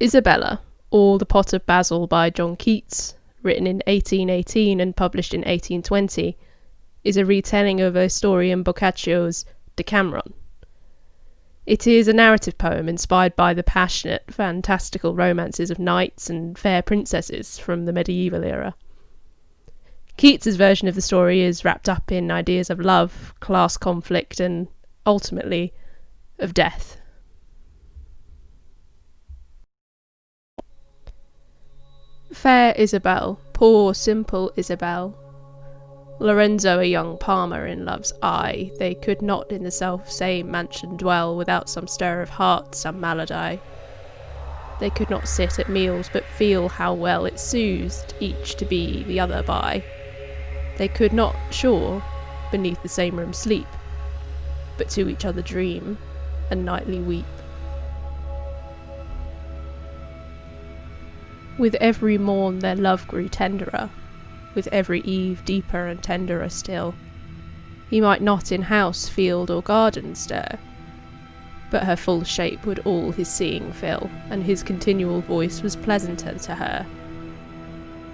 Isabella, or The Pot of Basil by John Keats, written in 1818 and published in 1820, is a retelling of a story in Boccaccio's Decameron. It is a narrative poem inspired by the passionate, fantastical romances of knights and fair princesses from the medieval era. Keats's version of the story is wrapped up in ideas of love, class conflict, and, ultimately, of death. Fair Isabel, poor simple Isabel. Lorenzo a young palmer in love's eye, they could not in the self-same mansion dwell without some stir of heart, some malady. They could not sit at meals but feel how well it soothed each to be the other by. They could not, sure, beneath the same room sleep, but to each other dream, and nightly weep. With every morn their love grew tenderer, with every eve deeper and tenderer still. He might not in house, field, or garden stir, but her full shape would all his seeing fill, and his continual voice was pleasanter to her.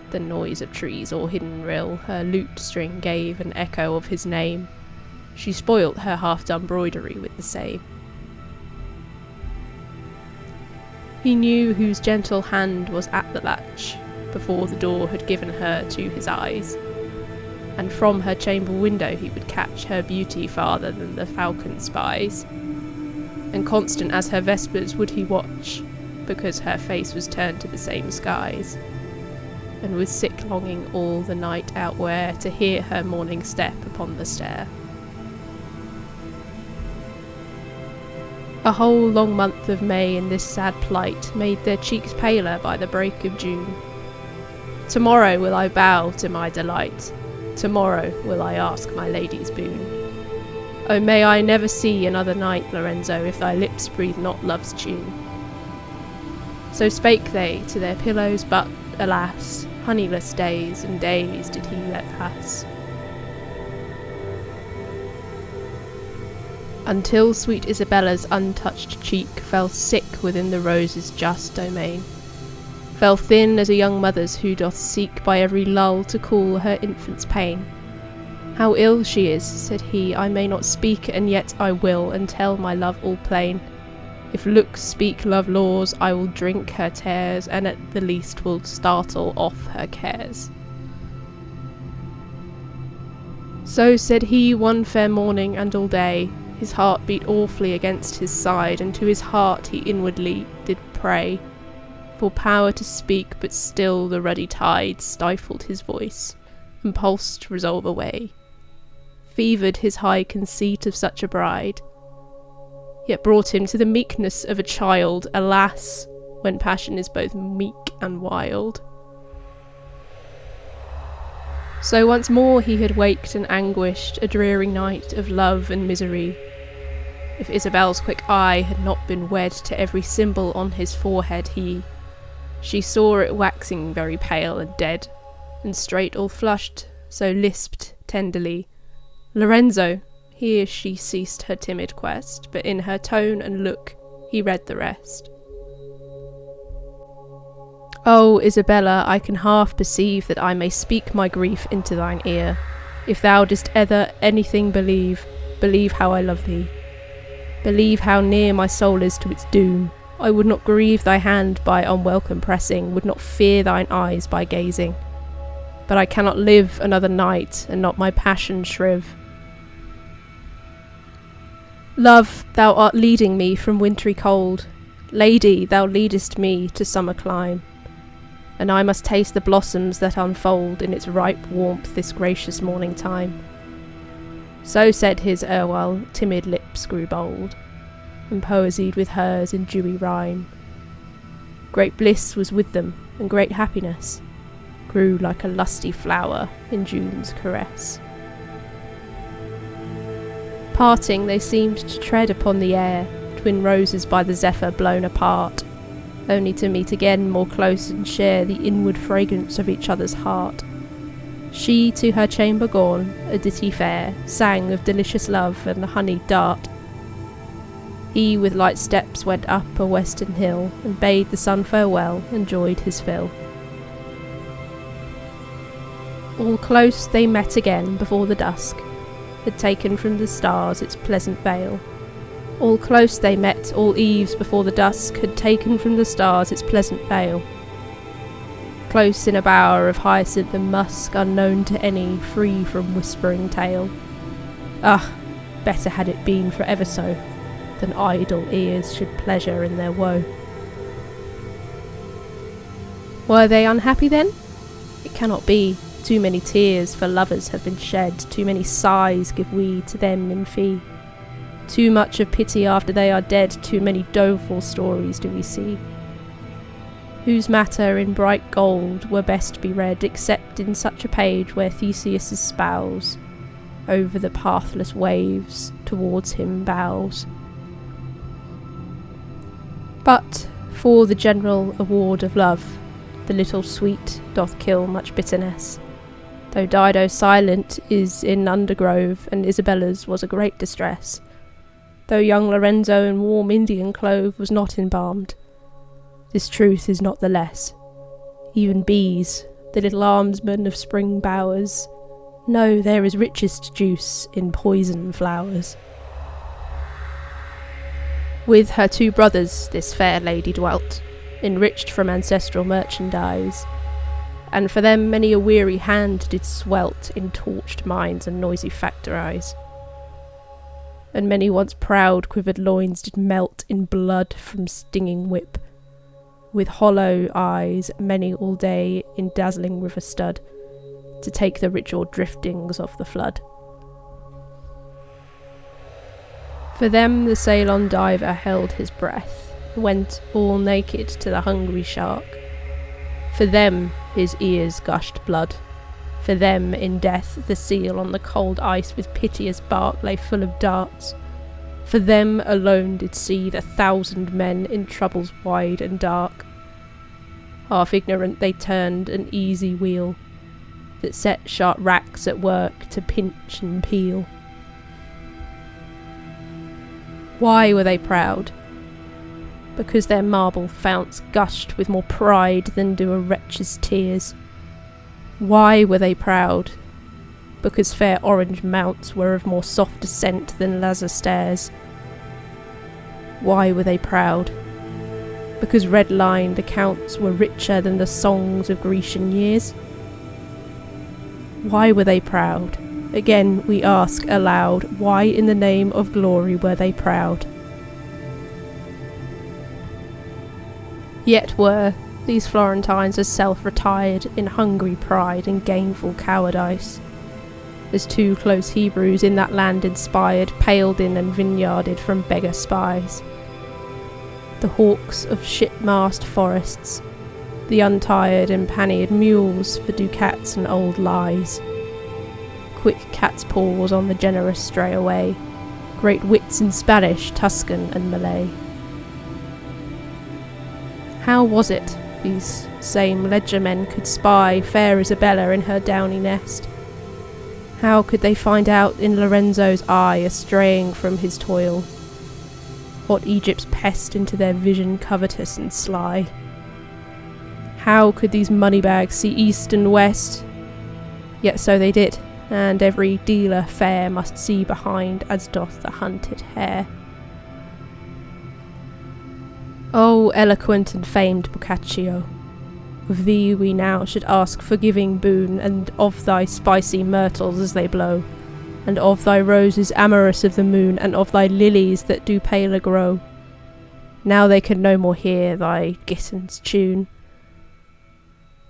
The noise of trees or hidden rill her lute string gave an echo of his name. She spoilt her half-done broidery with the same. He knew whose gentle hand was at the latch, before the door had given her to his eyes, and from her chamber window he would catch her beauty farther than the falcon spies, and constant as her vespers would he watch, because her face was turned to the same skies, and with sick longing all the night outwear to hear her morning step upon the stair. A whole long month of May in this sad plight made their cheeks paler by the break of June. Tomorrow will I bow to my delight, tomorrow will I ask my lady's boon. Oh, may I never see another night, Lorenzo, if thy lips breathe not love's tune. So spake they to their pillows, but, alas, honeyless days and days did he let pass. Until sweet Isabella's untouched cheek fell sick within the rose's just domain, fell thin as a young mother's who doth seek by every lull to cool her infant's pain. How ill she is, said he, I may not speak, and yet I will, and tell my love all plain. If looks speak love laws, I will drink her tears, and at the least will startle off her cares. So said he one fair morning, and all day his heart beat awfully against his side, and to his heart he inwardly did pray for power to speak, but still the ruddy tide stifled his voice, and pulsed resolve away, fevered his high conceit of such a bride, yet brought him to the meekness of a child, alas, when passion is both meek and wild. So once more he had waked and anguished, a dreary night of love and misery. If Isabel's quick eye had not been wed to every symbol on his forehead, she saw it waxing very pale and dead, and straight all flushed, so lisped tenderly, Lorenzo. Here she ceased her timid quest, but in her tone and look he read the rest. Oh, Isabella, I can half perceive that I may speak my grief into thine ear. If thou didst ever anything believe how I love thee. Believe how near my soul is to its doom. I would not grieve thy hand by unwelcome pressing, would not fear thine eyes by gazing. But I cannot live another night, and not my passion shriv. Love, thou art leading me from wintry cold. Lady, thou leadest me to summer clime. And I must taste the blossoms that unfold in its ripe warmth this gracious morning time. So said his erewhile timid lips grew bold, and poesied with hers in dewy rhyme. Great bliss was with them, and great happiness grew like a lusty flower in June's caress. Parting they seemed to tread upon the air, twin roses by the zephyr blown apart, only to meet again more close and share the inward fragrance of each other's heart. She to her chamber gone, a ditty fair, sang of delicious love and the honeyed dart. He with light steps went up a western hill, and bade the sun farewell, and joyed his fill. All close they met again before the dusk had taken from the stars its pleasant veil. All close they met all eves before the dusk had taken from the stars its pleasant veil. Close in a bower of hyacinth and musk, unknown to any, free from whispering tale. Ah, better had it been for ever so, than idle ears should pleasure in their woe. Were they unhappy then? It cannot be. Too many tears for lovers have been shed, too many sighs give we to them in fee. Too much of pity after they are dead, too many doleful stories do we see. Whose matter in bright gold were best be read, except in such a page where Theseus' spouse over the pathless waves towards him bows. But for the general award of love, the little sweet doth kill much bitterness. Though Dido silent is in undergrove, and Isabella's was a great distress. Though young Lorenzo in warm Indian clove was not embalmed, this truth is not the less. Even bees, the little almsmen of spring bowers, know there is richest juice in poison flowers. With her 2 brothers this fair lady dwelt, enriched from ancestral merchandise, and for them many a weary hand did swelt in torched mines and noisy factories. And many once proud quivered loins did melt in blood from stinging whip, with hollow eyes many all day in dazzling river stood, to take the ritual driftings of the flood. For them the Ceylon diver held his breath, went all naked to the hungry shark. For them his ears gushed blood. For them in death the seal on the cold ice with piteous bark lay full of darts. For them alone did see the 1,000 men in troubles wide and dark. Half ignorant they turned an easy wheel that set sharp racks at work to pinch and peel. Why were they proud? Because their marble founts gushed with more pride than do a wretch's tears. Why were they proud? Because fair orange mounts were of more soft descent than lazar stairs. Why were they proud? Because red-lined accounts were richer than the songs of Grecian years. Why were they proud? Again we ask aloud, why in the name of glory were they proud? Yet were these Florentines as self-retired in hungry pride and gainful cowardice, as 2 close Hebrews in that land inspired, paled in and vineyarded from beggar spies. The hawks of ship-mast forests, the untired and pannied mules for ducats and old lies. Quick cat's paws on the generous stray away, great wits in Spanish, Tuscan and Malay. How was it these same ledger men could spy fair Isabella in her downy nest? How could they find out in Lorenzo's eye a straying from his toil? What Egypt's pest into their vision covetous and sly? How could these moneybags see east and west? Yet so they did, and every dealer fair must see behind as doth the hunted hare. O eloquent and famed Boccaccio, of thee we now should ask forgiving boon, and of thy spicy myrtles as they blow, and of thy roses amorous of the moon, and of thy lilies that do paler grow. Now they can no more hear thy Gittin's tune,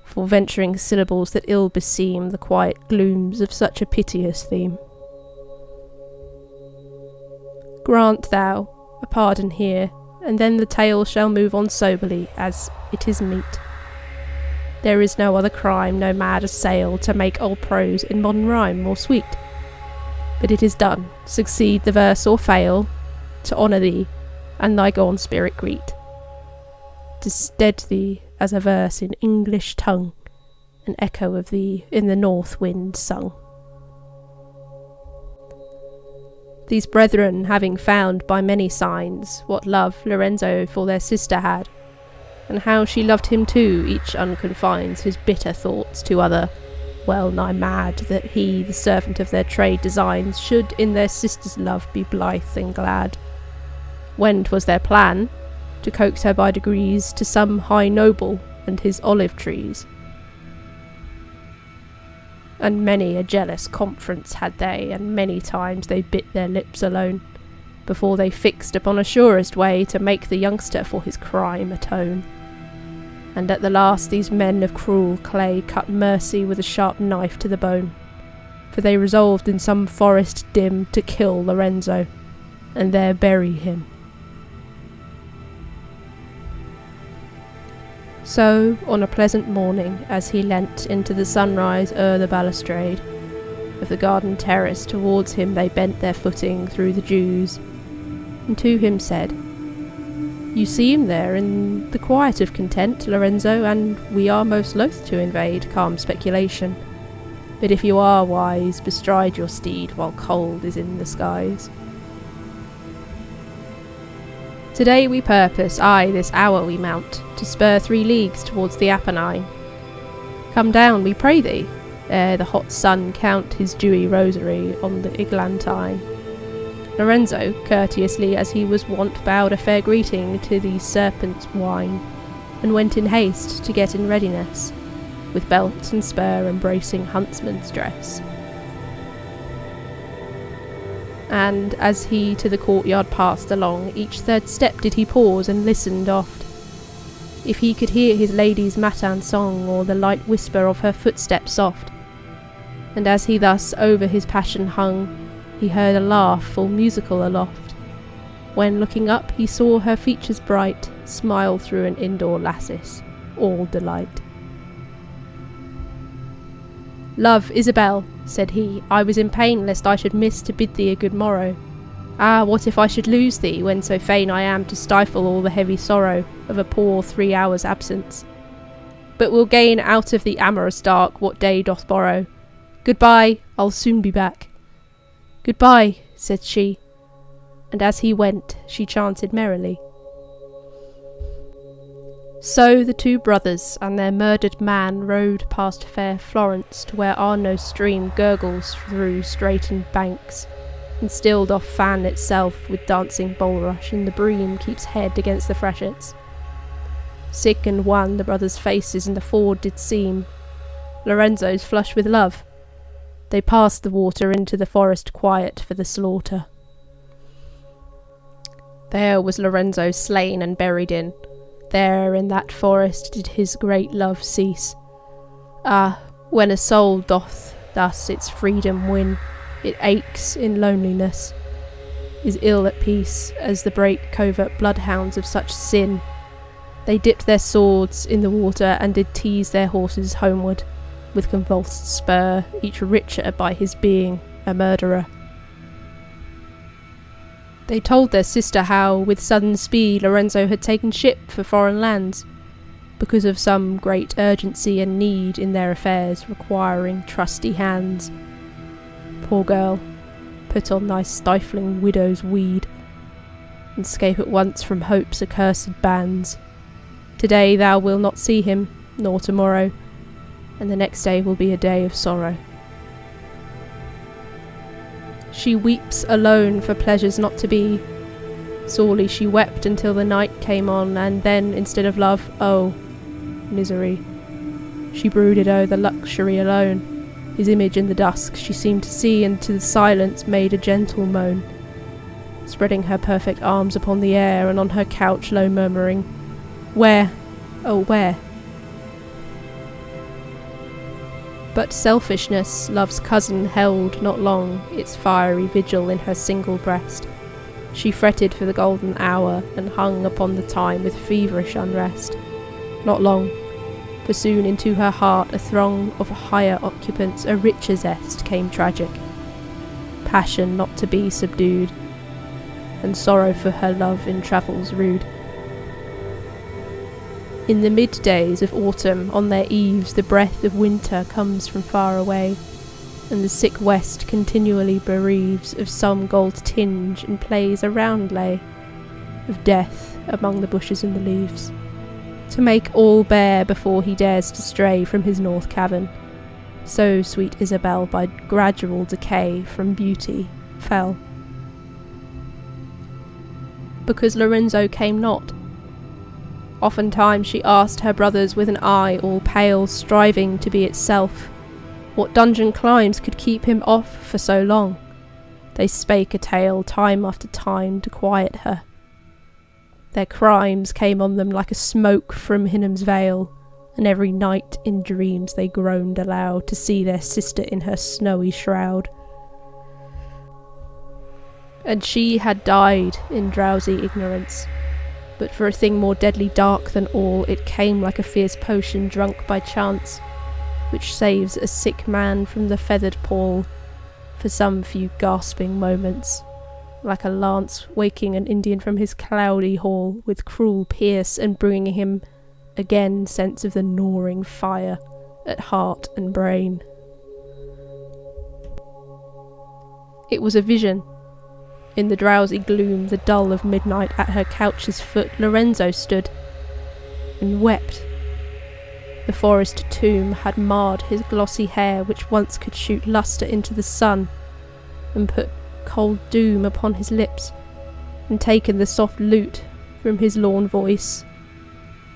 for venturing syllables that ill beseem the quiet glooms of such a piteous theme. Grant thou a pardon here, and then the tale shall move on soberly, as it is meet. There is no other crime, no mad assail, to make old prose in modern rhyme more sweet. But it is done, succeed the verse or fail, to honour thee, and thy gone spirit greet. To stead thee as a verse in English tongue, an echo of thee in the north wind sung. These brethren having found by many signs what love Lorenzo for their sister had, and how she loved him too, each unconfines his bitter thoughts to other, well nigh mad that he, the servant of their trade designs, should in their sister's love be blithe and glad. When 'twas their plan to coax her by degrees to some high noble and his olive trees. And many a jealous conference had they, and many times they bit their lips alone, before they fixed upon a surest way to make the youngster for his crime atone. And at the last these men of cruel clay cut mercy with a sharp knife to the bone, for they resolved in some forest dim to kill Lorenzo, and there bury him. So, on a pleasant morning, as he leant into the sunrise o'er the balustrade of the garden terrace, towards him they bent their footing through the dews, and to him said, "You seem there in the quiet of content, Lorenzo, and we are most loath to invade calm speculation. But if you are wise, bestride your steed while cold is in the skies. Today we purpose, aye, this hour we mount, to spur 3 leagues towards the Apennine. Come down, we pray thee, ere the hot sun count his dewy rosary on the eglantine." Lorenzo, courteously as he was wont, bowed a fair greeting to the serpent's wine, and went in haste to get in readiness, with belt and spur embracing huntsman's dress. And as he to the courtyard passed along, each 3rd step did he pause and listened oft, if he could hear his lady's matin song, or the light whisper of her footstep soft. And as he thus over his passion hung, he heard a laugh full musical aloft, when looking up he saw her features bright smile through an indoor lattice, all delight. "Love, Isabel," said he, "I was in pain lest I should miss to bid thee a good morrow. Ah, what if I should lose thee, when so fain I am to stifle all the heavy sorrow of a poor 3 hours' absence. But we'll gain out of the amorous dark what day doth borrow. Goodbye, I'll soon be back." "Goodbye," said she, and as he went she chanted merrily. So the 2 brothers and their murdered man rode past fair Florence to where Arno's stream gurgles through straitened banks, and still doth fan itself with dancing bulrush, and the bream keeps head against the freshets. Sick and wan the brothers' faces in the ford did seem, Lorenzo's flushed with love. They passed the water into the forest quiet for the slaughter. There was Lorenzo slain and buried in. There in that forest did his great love cease. Ah, when a soul doth thus its freedom win, it aches in loneliness, is ill at peace, as the brake covert bloodhounds of such sin. They dipped their swords in the water and did tease their horses homeward, with convulsed spur, each richer by his being a murderer. They told their sister how, with sudden speed, Lorenzo had taken ship for foreign lands, because of some great urgency and need in their affairs requiring trusty hands. Poor girl, put on thy stifling widow's weed, and scape at once from hope's accursed bands. Today thou wilt not see him, nor tomorrow, and the next day will be a day of sorrow. She weeps alone for pleasures not to be. Sorely she wept until the night came on, and then, instead of love, oh, misery. She brooded o'er the luxury alone. His image in the dusk she seemed to see, and to the silence made a gentle moan, spreading her perfect arms upon the air, and on her couch low murmuring, "Where, oh where?" But selfishness, love's cousin, held not long its fiery vigil in her single breast. She fretted for the golden hour, and hung upon the time with feverish unrest. Not long, for soon into her heart a throng of higher occupants, a richer zest came tragic, passion not to be subdued, and sorrow for her love in travels rude. In the mid-days of autumn, on their eaves, the breath of winter comes from far away, and the sick west continually bereaves of some gold tinge and plays a roundlay of death among the bushes and the leaves, to make all bare before he dares to stray from his north cavern. So sweet Isabel by gradual decay from beauty fell. Because Lorenzo came not. Oftentimes she asked her brothers with an eye all pale, striving to be itself, what dungeon climes could keep him off for so long. They spake a tale time after time to quiet her. Their crimes came on them like a smoke from Hinnom's Vale, and every night in dreams they groaned aloud to see their sister in her snowy shroud. And she had died in drowsy ignorance, but for a thing more deadly dark than all, it came like a fierce potion drunk by chance, which saves a sick man from the feathered pall for some few gasping moments, like a lance waking an Indian from his cloudy hall with cruel pierce and bringing him again sense of the gnawing fire at heart and brain. It was a vision. In the drowsy gloom, the dull of midnight, at her couch's foot Lorenzo stood and wept. The forest tomb had marred his glossy hair, which once could shoot lustre into the sun, and put cold doom upon his lips, and taken the soft lute from his lorn voice,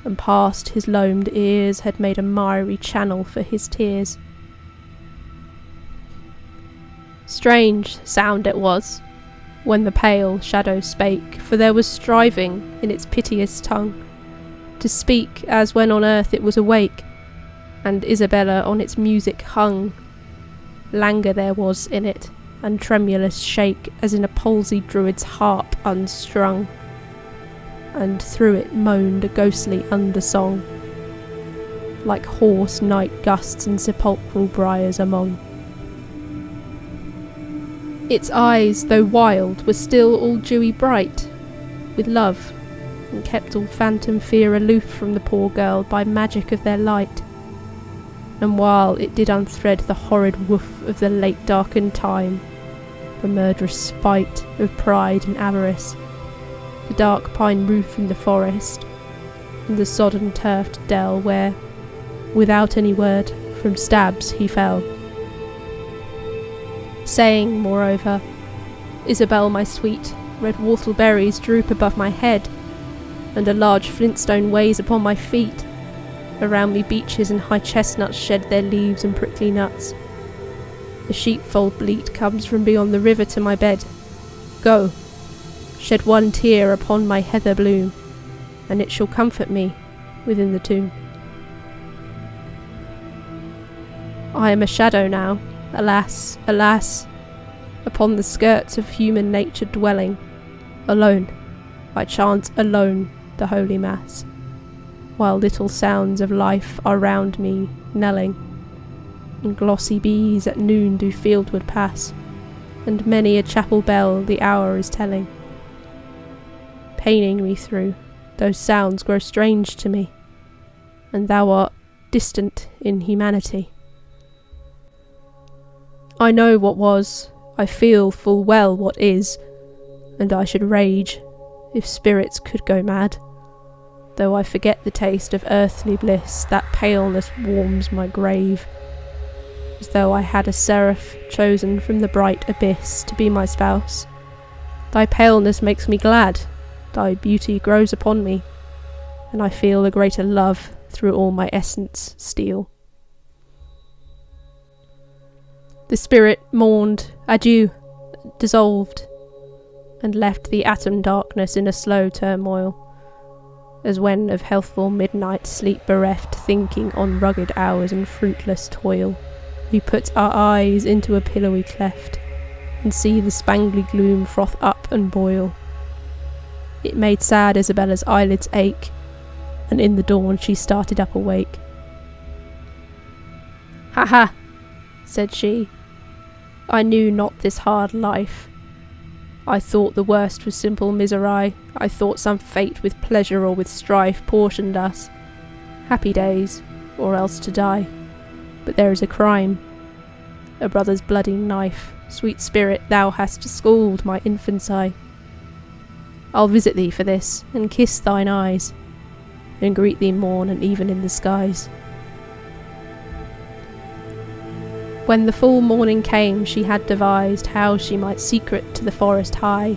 and past his loamed ears had made a miry channel for his tears. Strange sound it was, when the pale shadow spake, for there was striving in its piteous tongue, to speak as when on earth it was awake, and Isabella on its music hung. Languor there was in it, and tremulous shake, as in a palsied druid's harp unstrung, and through it moaned a ghostly undersong, like hoarse night gusts in sepulchral briars among. Its eyes, though wild, were still all dewy bright with love, and kept all phantom fear aloof from the poor girl by magic of their light. And while it did unthread the horrid woof of the late darkened time, the murderous spite of pride and avarice, the dark pine roof in the forest, and the sodden turfed dell where, without any word, from stabs he fell. Saying, moreover, Isabel, my sweet, red whortleberries droop above my head, and a large flintstone weighs upon my feet. Around me beeches and high chestnuts shed their leaves and prickly nuts. The sheepfold bleat comes from beyond the river to my bed. Go, shed one tear upon my heather bloom, and it shall comfort me within the tomb. I am a shadow now, alas, alas, upon the skirts of human nature dwelling, alone, by chance alone, the holy mass, while little sounds of life are round me knelling, and glossy bees at noon do fieldward pass, and many a chapel bell the hour is telling. Paining me through, those sounds grow strange to me, and thou art distant in humanity. I know what was, I feel full well what is, and I should rage, if spirits could go mad. Though I forget the taste of earthly bliss, that paleness warms my grave, as though I had a seraph chosen from the bright abyss to be my spouse. Thy paleness makes me glad, thy beauty grows upon me, and I feel a greater love through all my essence steal. The spirit mourned adieu, dissolved, and left the atom darkness in a slow turmoil, as when of healthful midnight sleep bereft, thinking on rugged hours and fruitless toil, we put our eyes into a pillowy cleft, and see the spangly gloom froth up and boil. It made sad Isabella's eyelids ache, and in the dawn she started up awake. "Ha ha," said she, "I knew not this hard life. I thought the worst was simple misery. I thought some fate with pleasure or with strife portioned us. Happy days, or else to die. But there is a crime. a brother's bloody knife, sweet spirit, thou hast scald my infant's eye. I'll visit thee for this, and kiss thine eyes, and greet thee morn and even in the skies. When the full morning came, she had devised how she might secret to the forest hie,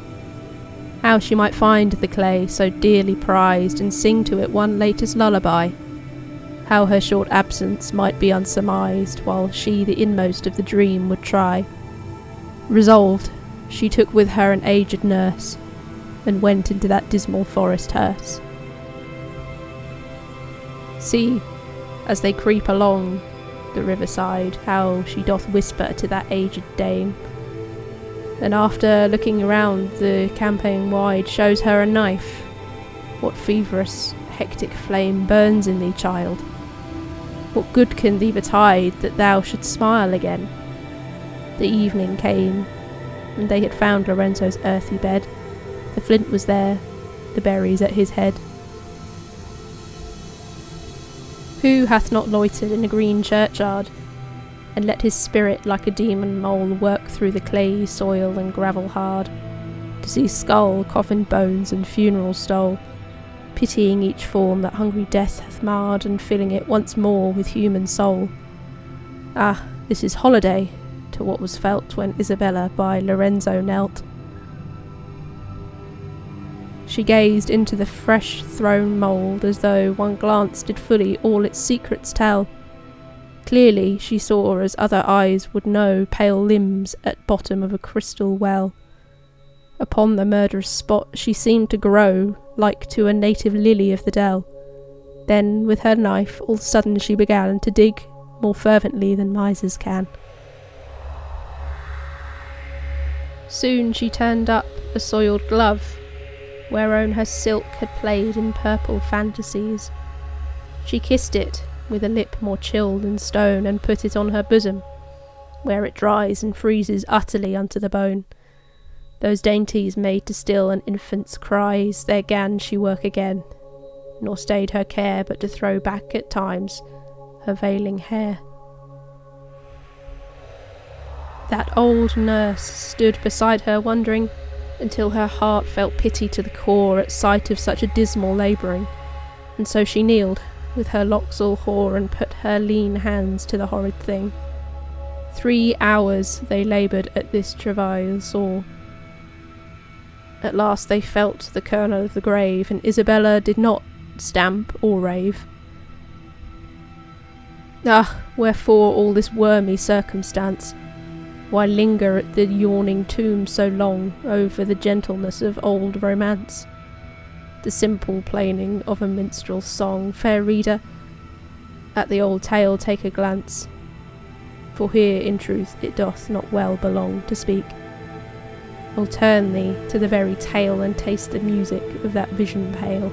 how she might find the clay so dearly prized, and sing to it one latest lullaby, how her short absence might be unsurmised, while she the inmost of the dream would try. Resolved, she took with her an aged nurse, and went into that dismal forest hearse. See, as they creep along the riverside, how she doth whisper to that aged dame, and after looking around the campaign wide, shows her a knife. What feverish, hectic flame burns in thee, child? What good can thee betide that thou shouldst smile again? The evening came, and they had found Lorenzo's earthy bed. The flint was there, the berries at his head. Who hath not loitered in a green churchyard, and let his spirit like a demon mole work through the clayey soil and gravel hard, to see skull, coffin bones, and funeral stole, pitying each form that hungry death hath marred, and filling it once more with human soul? Ah, this is holiday to what was felt when Isabella by Lorenzo knelt. She gazed into the fresh thrown mould, as though one glance did fully all its secrets tell. Clearly she saw, as other eyes would know, pale limbs at bottom of a crystal well. Upon the murderous spot she seemed to grow, like to a native lily of the dell. Then with her knife all sudden she began to dig more fervently than misers can. Soon she turned up a soiled glove, whereon her silk had played in purple fantasies. She kissed it with a lip more chill than stone, and put it on her bosom, where it dries and freezes utterly unto the bone. Those dainties made to still an infant's cries, there gan she work again, nor stayed her care but to throw back at times her veiling hair. That old nurse stood beside her wondering, until her heart felt pity to the core at sight of such a dismal labouring, and so she kneeled, with her locks all hoar, and put her lean hands to the horrid thing. 3 hours they laboured at this travail sore. At last they felt the kernel of the grave, and Isabella did not stamp or rave. Ah, wherefore all this wormy circumstance? Why linger at the yawning tomb so long, over the gentleness of old romance? The simple plaining of a minstrel's song, fair reader, at the old tale take a glance, for here in truth it doth not well belong to speak. O turn thee to the very tale, and taste the music of that vision pale.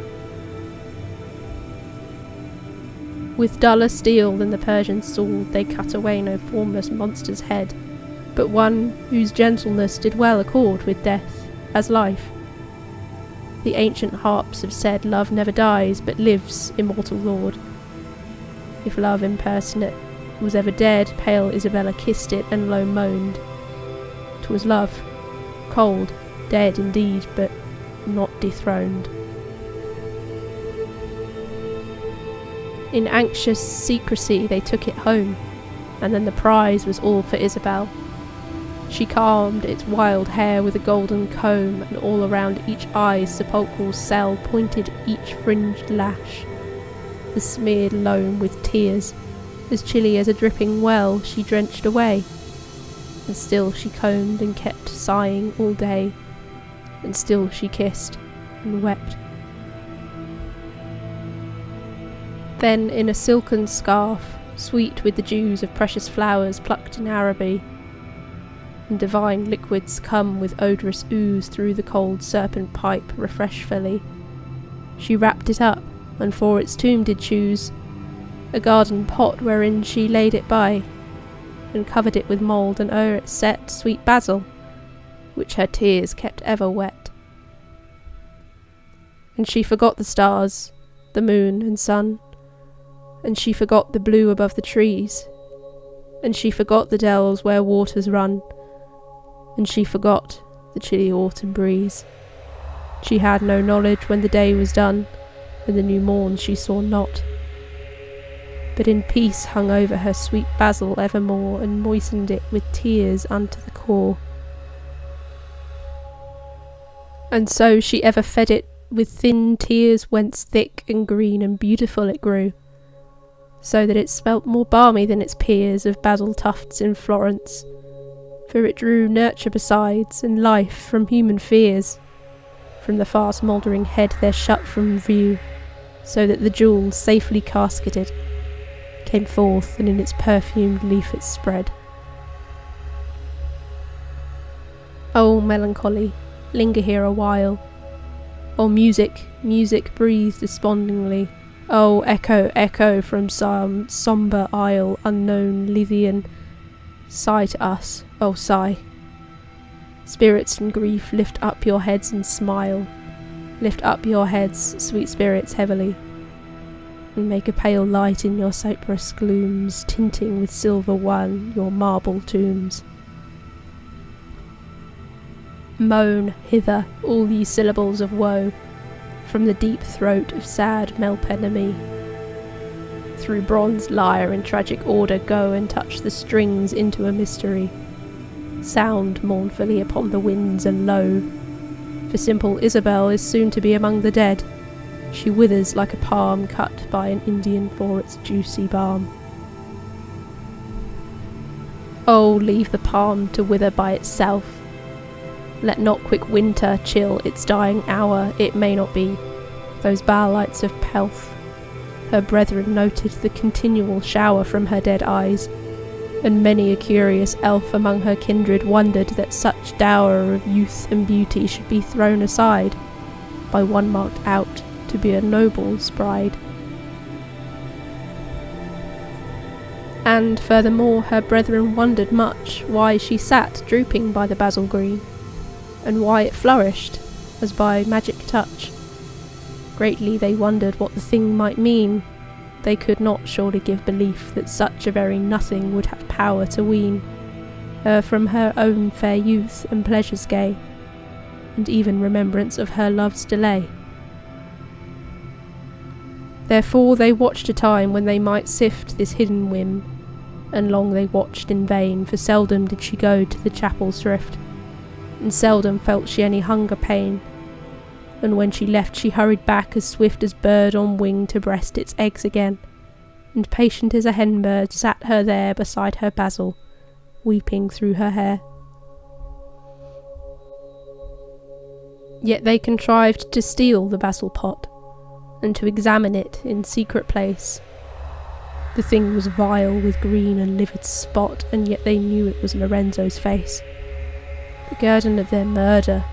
With duller steel than the Persian sword they cut away no formless monster's head, but one whose gentleness did well accord with death as life. The ancient harps have said love never dies, but lives, immortal lord. If love impersonate was ever dead, pale Isabella kissed it and low moaned. 'Twas love, cold, dead indeed, but not dethroned. In anxious secrecy they took it home, and then the prize was all for Isabel. She calmed its wild hair with a golden comb, and all around each eye's sepulchral cell pointed each fringed lash. The smeared loam with tears, as chilly as a dripping well, she drenched away, and still she combed and kept sighing all day, and still she kissed and wept. Then in a silken scarf, sweet with the dews of precious flowers plucked in Araby, and divine liquids come with odorous ooze through the cold serpent pipe refreshfully, she wrapped it up, and for its tomb did choose a garden pot wherein she laid it by, and covered it with mould, and o'er it set sweet basil, which her tears kept ever wet. And she forgot the stars, the moon and sun, and she forgot the blue above the trees, and she forgot the dells where waters run, and she forgot the chilly autumn breeze. She had no knowledge when the day was done, and the new morn she saw not. But in peace hung over her sweet basil evermore, and moistened it with tears unto the core. And so she ever fed it with thin tears, whence thick and green and beautiful it grew, so that it smelt more balmy than its peers of basil tufts in Florence, for it drew nurture besides, and life from human fears. From the fast mouldering head there shut from view, so that the jewel, safely casketed, came forth, and in its perfumed leaf it spread. O melancholy, linger here a while. O music, music, breathe despondingly. O echo, echo from some sombre isle, unknown Lydian, sigh to us, O sigh. Spirits in grief, lift up your heads and smile. Lift up your heads, sweet spirits, heavily, and make a pale light in your cypress glooms, tinting with silver wan your marble tombs. Moan hither, all ye syllables of woe, from the deep throat of sad Melpomene. Through bronze lyre in tragic order go, and touch the strings into a mystery. Sound mournfully upon the winds and low, for simple Isabel is soon to be among the dead. She withers like a palm cut by an Indian for its juicy balm. Oh, leave the palm to wither by itself. Let not quick winter chill its dying hour. It may not be. Those bower-lights of pelf, her brethren noted the continual shower from her dead eyes, and many a curious elf among her kindred wondered that such dower of youth and beauty should be thrown aside by one marked out to be a noble's bride. And furthermore, her brethren wondered much why she sat drooping by the basil green, and why it flourished as by magic touch. Greatly they wondered what the thing might mean. They could not surely give belief that such a very nothing would have power to wean her from her own fair youth and pleasures gay, and even remembrance of her love's delay. Therefore they watched a time when they might sift this hidden whim, and long they watched in vain, for seldom did she go to the chapel's thrift, and seldom felt she any hunger pain, and when she left she hurried back as swift as bird on wing to breast its eggs again, and patient as a hen bird sat her there beside her basil, weeping through her hair. Yet they contrived to steal the basil pot, and to examine it in secret place. The thing was vile with green and livid spot, and yet they knew it was Lorenzo's face. The guerdon of their murder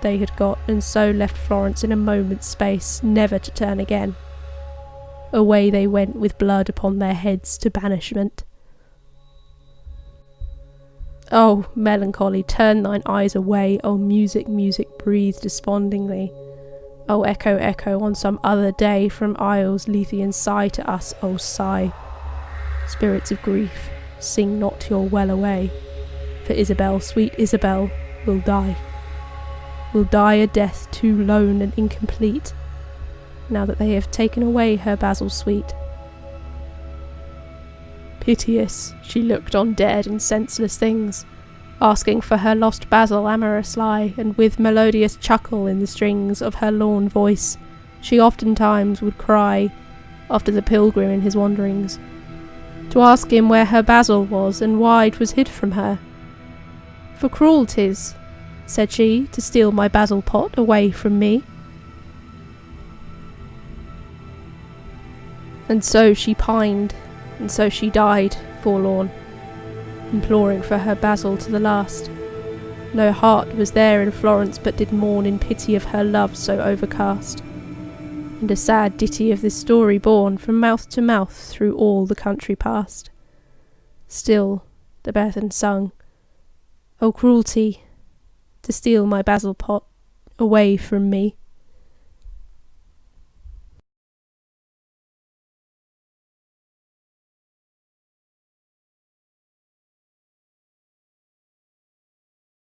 they had got, and so left Florence in a moment's space, never to turn again. Away they went with blood upon their heads to banishment. Oh, melancholy, turn thine eyes away. Oh, music, music, breathe despondingly. Oh, echo, echo, on some other day from isles Lethean sigh to us, oh sigh. Spirits of grief, sing not your well away, for Isabel, sweet Isabel, will die. Will die a death too lone and incomplete, now that they have taken away her basil sweet. Piteous, she looked on dead and senseless things, asking for her lost basil amorously, and with melodious chuckle in the strings of her lorn voice, she oftentimes would cry, after the pilgrim in his wanderings, to ask him where her basil was, and why 'twas hid from her. For cruel 'tis, said she, to steal my basil pot away from me. And so she pined, and so she died, forlorn, imploring for her basil to the last. No heart was there in Florence but did mourn in pity of her love so overcast, and a sad ditty of this story borne from mouth to mouth through all the country past. Still the Bethan sung, O cruelty, to steal my basil pot away from me.